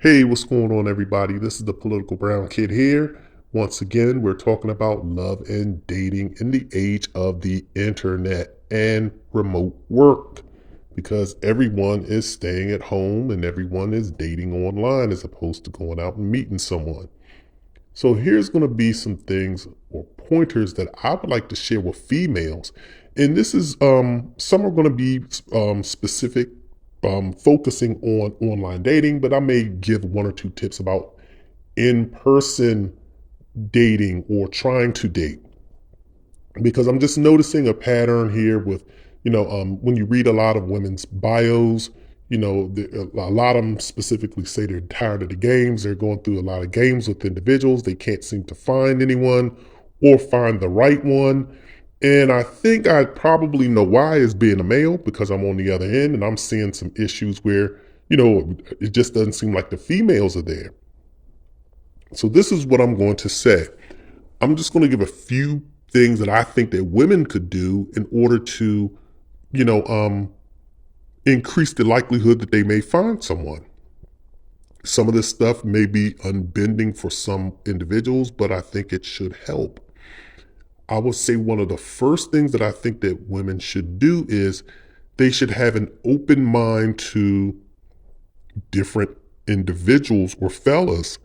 Hey, what's going on, everybody? This is the Political Brown Kid here. Once again, we're talking about love and dating in the age of the internet and remote work because everyone is staying at home and everyone is dating online as opposed to going out and meeting someone. So, here's going to be some things or pointers that I would like to share with females. And this is, some are going to be specific focusing on online dating, but I may give one or two tips about in person dating or trying to date because I'm just noticing a pattern here with, when you read a lot of women's bios, a lot of them specifically say they're tired of the games. They're going through a lot of games with individuals. They can't seem to find anyone or find the right one. And I think I probably know why as being a male because I'm on the other end and I'm seeing some issues where, it just doesn't seem like the females are there. So this is what I'm going to say. I'm just going to give a few things that I think that women could do in order to, you know, um, increase the likelihood that they may find someone. Some of this stuff may be unbending for some individuals, but I think it should help. I would say one of the first things that I think that women should do is they should have an open mind to different individuals or fellas,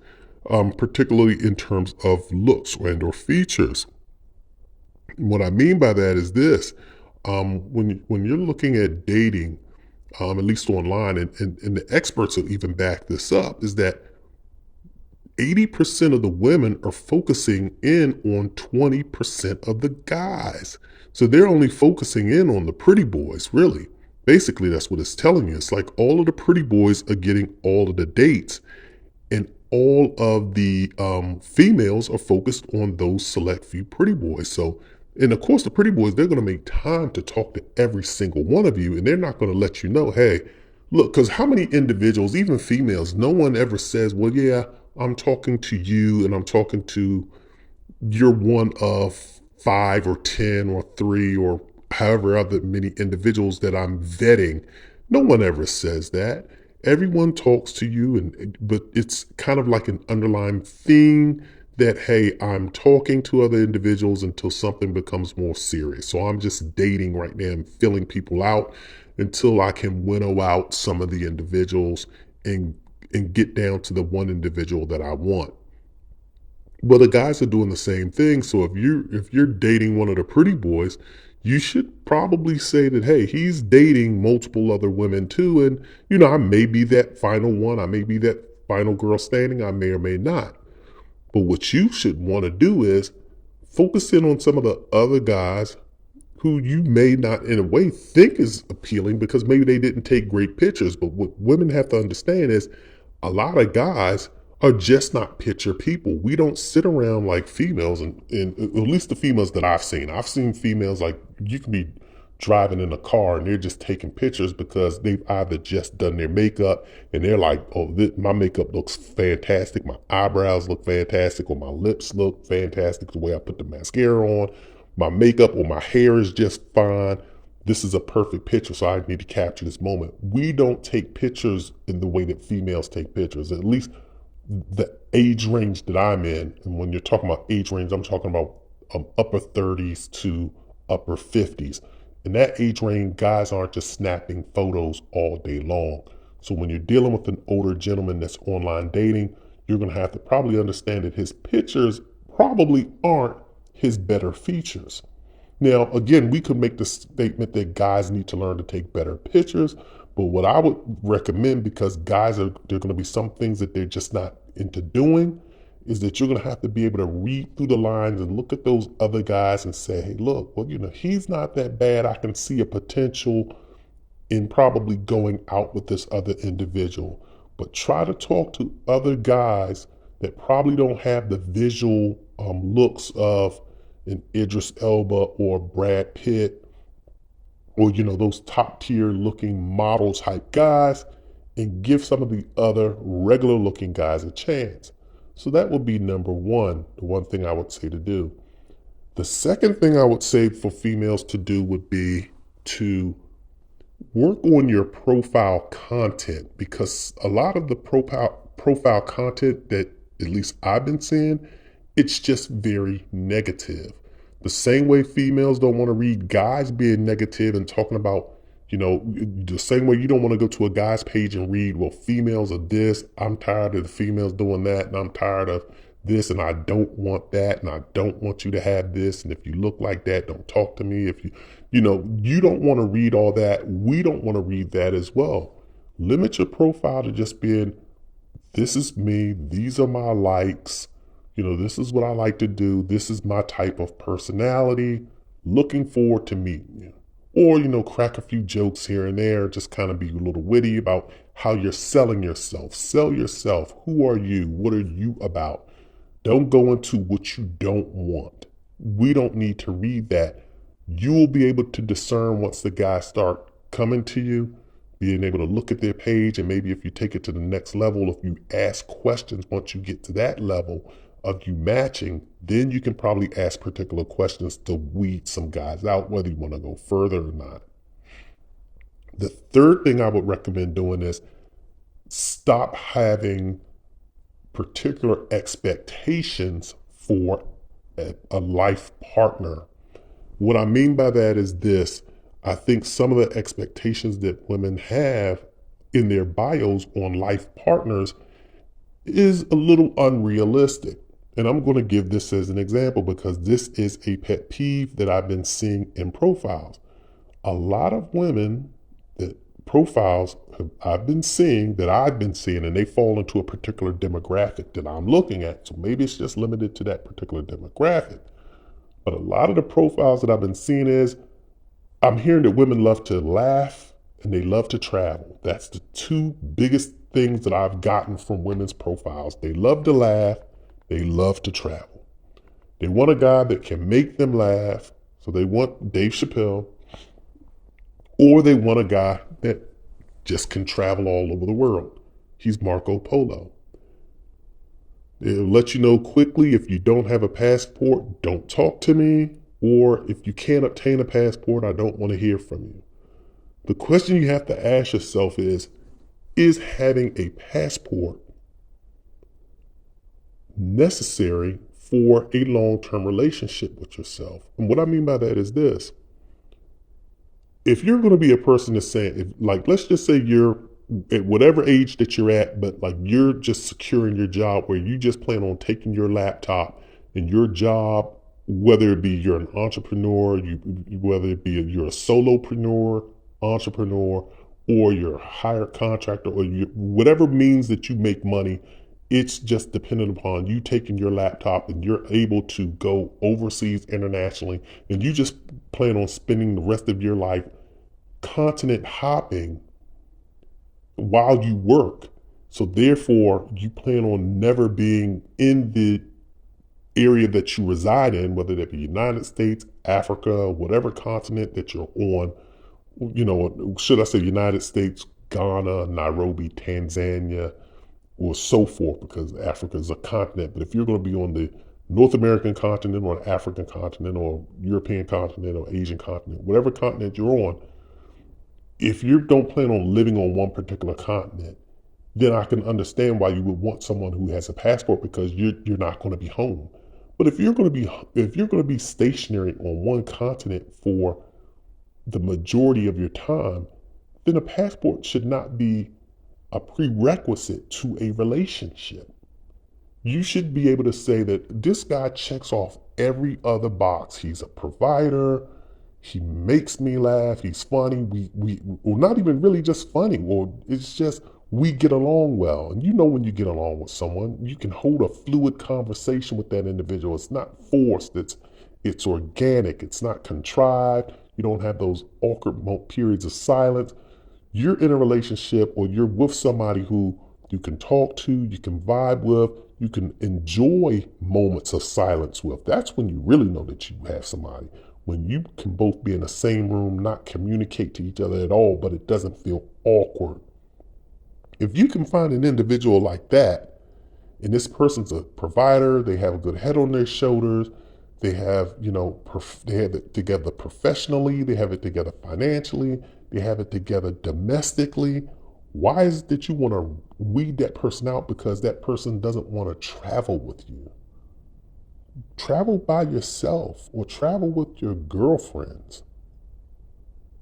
particularly in terms of looks and or features. What I mean by that is this: when you're looking at dating, at least online, and the experts will even back this up, is that 80% of the women are focusing in on 20% of the guys. So they're only focusing in on the pretty boys, really. Basically, that's what it's telling you. It's like all of the pretty boys are getting all of the dates, and all of the females are focused on those select few pretty boys. So, and of course, the pretty boys, they're going to make time to talk to every single one of you, and they're not going to let you know, hey, look, because how many individuals, even females, no one ever says, well, yeah, I'm talking to you and I'm talking to you're one of five or 10 or three or however other many individuals that I'm vetting. No one ever says that. Everyone talks to you, but it's kind of like an underlying theme that, hey, I'm talking to other individuals until something becomes more serious. So I'm just dating right now and filling people out until I can winnow out some of the individuals and get down to the one individual that I want. Well, the guys are doing the same thing. So if you're dating one of the pretty boys, you should probably say that, hey, he's dating multiple other women too. And, I may be that final one. I may be that final girl standing. I may or may not. But what you should want to do is focus in on some of the other guys who you may not in a way think is appealing because maybe they didn't take great pictures. But what women have to understand is a lot of guys are just not picture people. We don't sit around like females, and at least the females that I've seen. I've seen females like you can be driving in a car and they're just taking pictures because they've either just done their makeup and they're like, oh, my makeup looks fantastic. My eyebrows look fantastic, or my lips look fantastic. The way I put the mascara on, my makeup or my hair is just fine. This is a perfect picture, so I need to capture this moment. We don't take pictures in the way that females take pictures, at least the age range that I'm in. And when you're talking about age range, I'm talking about upper 30s to upper 50s. In that age range, guys aren't just snapping photos all day long. So when you're dealing with an older gentleman that's online dating, you're going to have to probably understand that his pictures probably aren't his better features. Now, again, we could make the statement that guys need to learn to take better pictures, but what I would recommend, because guys are, there are going to be some things that they're just not into doing, is that you're going to have to be able to read through the lines and look at those other guys and say, hey, look, well, he's not that bad. I can see a potential in probably going out with this other individual. But try to talk to other guys that probably don't have the visual looks of an Idris Elba or Brad Pitt, or those top tier looking model type guys, and give some of the other regular looking guys a chance. So that would be number one, the one thing I would say to do. The second thing I would say for females to do would be to work on your profile content, because a lot of the profile content that at least I've been seeing, it's just very negative. The same way females don't want to read guys being negative and talking about, the same way you don't want to go to a guy's page and read, well, females are this, I'm tired of the females doing that, and I'm tired of this, and I don't want that, and I don't want you to have this, and if you look like that, don't talk to me. If you don't want to read all that, we don't want to read that as well. Limit your profile to just being, this is me, these are my likes, this is what I like to do, this is my type of personality, looking forward to meeting you. Or, crack a few jokes here and there, just kind of be a little witty about how you're selling yourself. Sell yourself. Who are you? What are you about? Don't go into what you don't want. We don't need to read that. You will be able to discern once the guys start coming to you, being able to look at their page, and maybe if you take it to the next level, if you ask questions once you get to that level of you matching, then you can probably ask particular questions to weed some guys out, whether you want to go further or not. The third thing I would recommend doing is stop having particular expectations for a life partner. What I mean by that is this. I think some of the expectations that women have in their bios on life partners is a little unrealistic. And I'm going to give this as an example because this is a pet peeve that I've been seeing in profiles. A lot of women that profiles I've been seeing, and they fall into a particular demographic that I'm looking at. So maybe it's just limited to that particular demographic. But a lot of the profiles that I've been seeing is, I'm hearing that women love to laugh and they love to travel. That's the two biggest things that I've gotten from women's profiles. They love to laugh. They love to travel. They want a guy that can make them laugh. So they want Dave Chappelle, or they want a guy that just can travel all over the world. He's Marco Polo. They'll let you know quickly, if you don't have a passport, don't talk to me. Or if you can't obtain a passport, I don't want to hear from you. The question you have to ask yourself is having a passport necessary for a long-term relationship with yourself? And what I mean by that is this. If you're going to be a person that's saying, let's just say you're at whatever age that you're at, but you're just securing your job where you just plan on taking your laptop and your job, whether it be you're an entrepreneur, whether it be you're a solopreneur, entrepreneur, or you're a hired contractor, or whatever means that you make money, it's just dependent upon you taking your laptop and you're able to go overseas internationally, and you just plan on spending the rest of your life continent hopping while you work. So therefore, you plan on never being in the area that you reside in, whether that be United States, Africa, whatever continent that you're on, should I say United States, Ghana, Nairobi, Tanzania, or so forth, because Africa is a continent. But if you're going to be on the North American continent or an African continent or European continent or Asian continent, whatever continent you're on, if you don't plan on living on one particular continent, then I can understand why you would want someone who has a passport, because you're not going to be home. But if you're going to be stationary on one continent for the majority of your time, then a passport should not be a prerequisite to a relationship. You should be able to say that this guy checks off every other box. He's a provider. He makes me laugh. He's funny. Or not even really just funny. Or it's just we get along well. And when you get along with someone, you can hold a fluid conversation with that individual. It's not forced. It's organic. It's not contrived. You don't have those awkward periods of silence. You're in a relationship, or you're with somebody who you can talk to, you can vibe with, you can enjoy moments of silence with. That's when you really know that you have somebody. When you can both be in the same room, not communicate to each other at all, but it doesn't feel awkward. If you can find an individual like that, and this person's a provider, they have a good head on their shoulders, they have, they have it together professionally, they have it together financially, they have it together domestically. Why is it that you want to weed that person out because that person doesn't want to travel with you. Travel by yourself or travel with your girlfriends.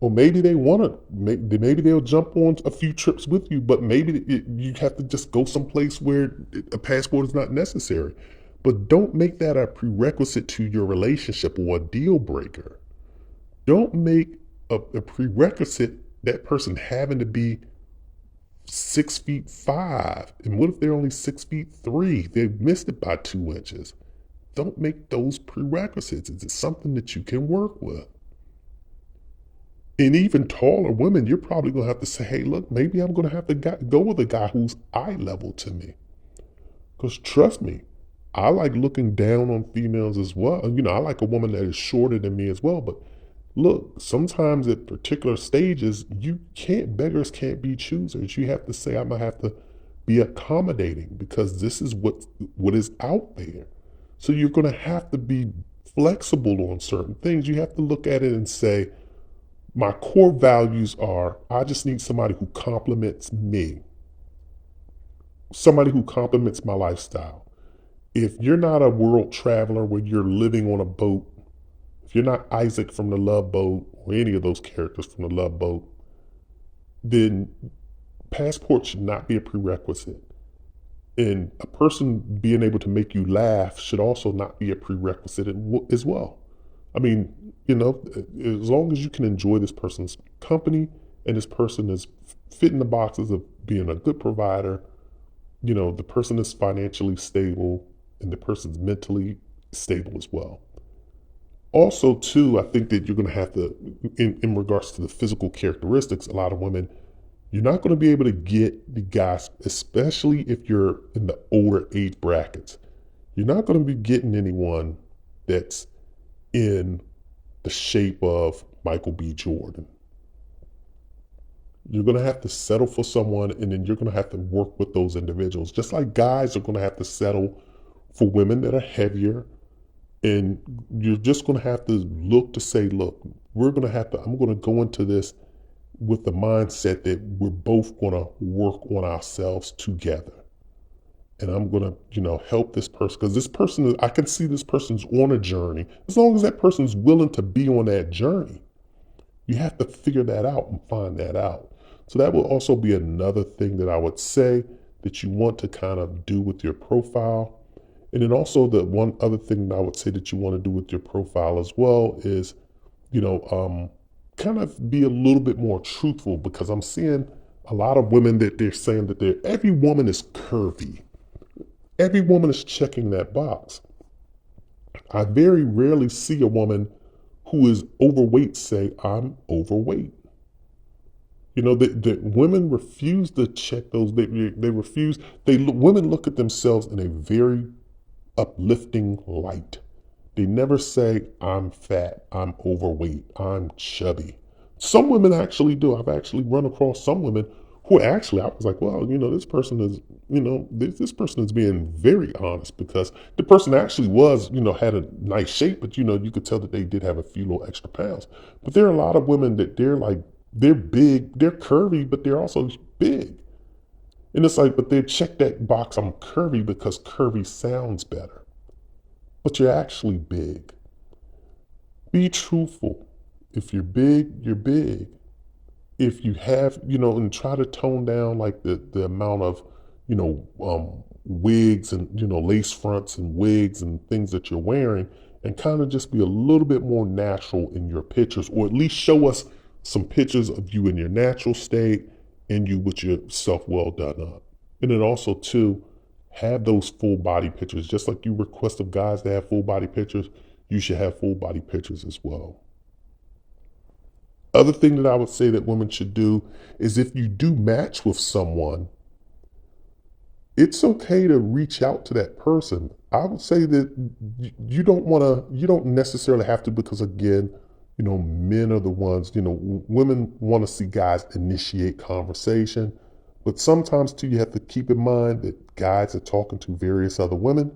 Or maybe they want to, maybe they'll jump on a few trips with you, but maybe you have to just go someplace where a passport is not necessary. But don't make that a prerequisite to your relationship or a deal breaker. Don't make a prerequisite that person having to be 6'5". And what if they're only 6'3"? They've missed it by 2 inches. Don't make those prerequisites. It's something that you can work with. And even taller women, you're probably going to have to say, hey, look, maybe I'm going to have to go with a guy who's eye level to me. Because trust me, I like looking down on females as well. I like a woman that is shorter than me as well. But look, sometimes at particular stages, beggars can't be choosers. You have to say, I'm going to have to be accommodating because this is what is out there. So you're going to have to be flexible on certain things. You have to look at it and say, my core values are, I just need somebody who compliments me, somebody who complements my lifestyle. If you're not a world traveler where you're living on a boat, if you're not Isaac from the Love Boat or any of those characters from the Love Boat, then passport should not be a prerequisite. And a person being able to make you laugh should also not be a prerequisite as well. I mean, as long as you can enjoy this person's company and this person is fitting the boxes of being a good provider, the person is financially stable and the person's mentally stable as well. Also, too, I think that you're going to have to, in regards to the physical characteristics, a lot of women, you're not going to be able to get the guys, especially if you're in the older age brackets. You're not going to be getting anyone that's in the shape of Michael B. Jordan. You're going to have to settle for someone, and then you're going to have to work with those individuals. Just like guys are going to have to settle for women that are heavier, and you're just going to have to look to say, look, I'm going to go into this with the mindset that we're both going to work on ourselves together. And I'm going to, help this person because this person, I can see this person's on a journey. As long as that person's willing to be on that journey, you have to figure that out and find that out. So that will also be another thing that I would say that you want to kind of do with your profile. And then also the one other thing that I would say that you want to do with your profile as well is, kind of be a little bit more truthful because I'm seeing a lot of women that they're saying that every woman is curvy. Every woman is checking that box. I very rarely see a woman who is overweight say, I'm overweight. The women refuse to check those. They refuse. Women look at themselves in a very uplifting light. They never say, I'm fat, I'm overweight, I'm chubby. Some women actually do. I've actually run across some women who actually, I was like, well, this person is, this person is being very honest because the person actually was, had a nice shape, but, you could tell that they did have a few little extra pounds. But there are a lot of women that they're big, they're curvy, but they're also big. And it's like, but they check that box, I'm curvy because curvy sounds better. But you're actually big. Be truthful. If you're big, you're big. If you have, and try to tone down like the amount of, wigs and, lace fronts and wigs and things that you're wearing and kind of just be a little bit more natural in your pictures, or at least show us some pictures of you in your natural state and you with yourself well done up. And then also too, have those full body pictures. Just like you request of guys to have full body pictures, you should have full body pictures as well. Other thing that I would say that women should do is if you do match with someone, it's okay to reach out to that person. I would say that you don't necessarily have to because again, men are the ones, women want to see guys initiate conversation. But sometimes too, you have to keep in mind that guys are talking to various other women.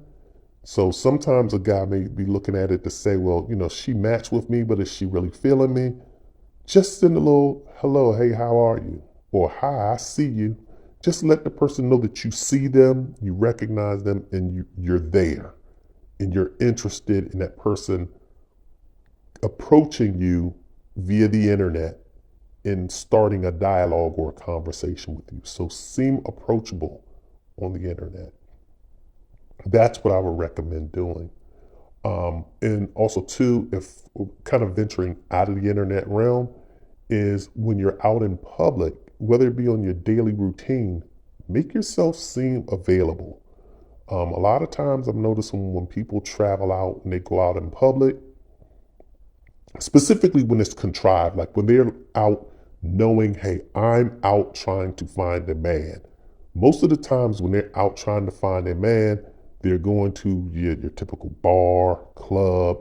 So sometimes a guy may be looking at it to say, well, she matched with me, but is she really feeling me? Just send a little, hello, hey, how are you? Or hi, I see you. Just let the person know that you see them, you recognize them, and you're there. And you're interested in that person approaching you via the internet and starting a dialogue or a conversation with you. So seem approachable on the internet. That's what I would recommend doing. And also too, if kind of venturing out of the internet realm, is when you're out in public, whether it be on your daily routine, make yourself seem available. A lot of times I'm noticing when people travel out and they go out in public, specifically when it's contrived, like when they're out knowing, hey, I'm out trying to find a man. Most of the times when they're out trying to find a man, they're going to your typical bar, club,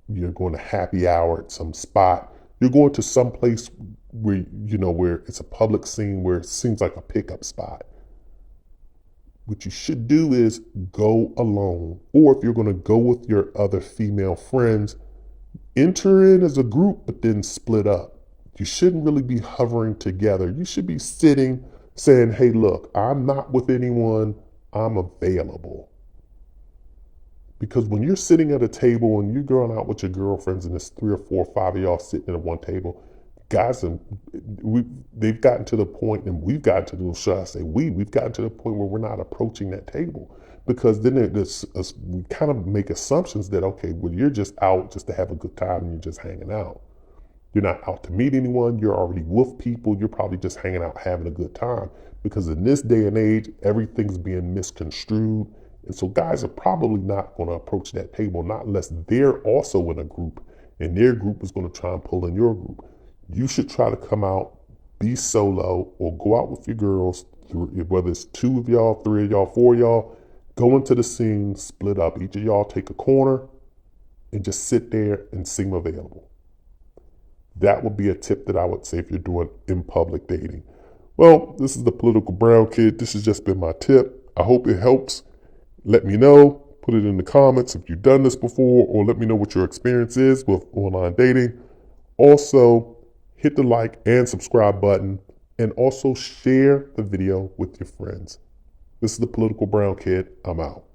you're going to happy hour at some spot. You're going to some place where, where it's a public scene where it seems like a pickup spot. What you should do is go alone. Or if you're going to go with your other female friends, enter in as a group, but then split up. You shouldn't really be hovering together. You should be sitting saying, hey, look, I'm not with anyone. I'm available. Because when you're sitting at a table and you're going out with your girlfriends and there's 3 or 4 or 5 of y'all sitting at one table, guys, they've gotten to the point, and we've gotten to the, should I say we've gotten to the point where we're not approaching that table. Because then we kind of make assumptions that, okay, well, you're just out just to have a good time and you're just hanging out. You're not out to meet anyone. You're already with people. You're probably just hanging out, having a good time. Because in this day and age, everything's being misconstrued. And so guys are probably not going to approach that table, not unless they're also in a group and their group is going to try and pull in your group. You should try to come out, be solo, or go out with your girls, whether it's 2 of y'all, 3 of y'all, 4 of y'all, go into the scene, split up. Each of y'all take a corner and just sit there and seem available. That would be a tip that I would say if you're doing in public dating. Well, this is the Political Brown Kid. This has just been my tip. I hope it helps. Let me know. Put it in the comments if you've done this before, or let me know what your experience is with online dating. Also, hit the like and subscribe button, and also share the video with your friends. This is the Political Brown Kid. I'm out.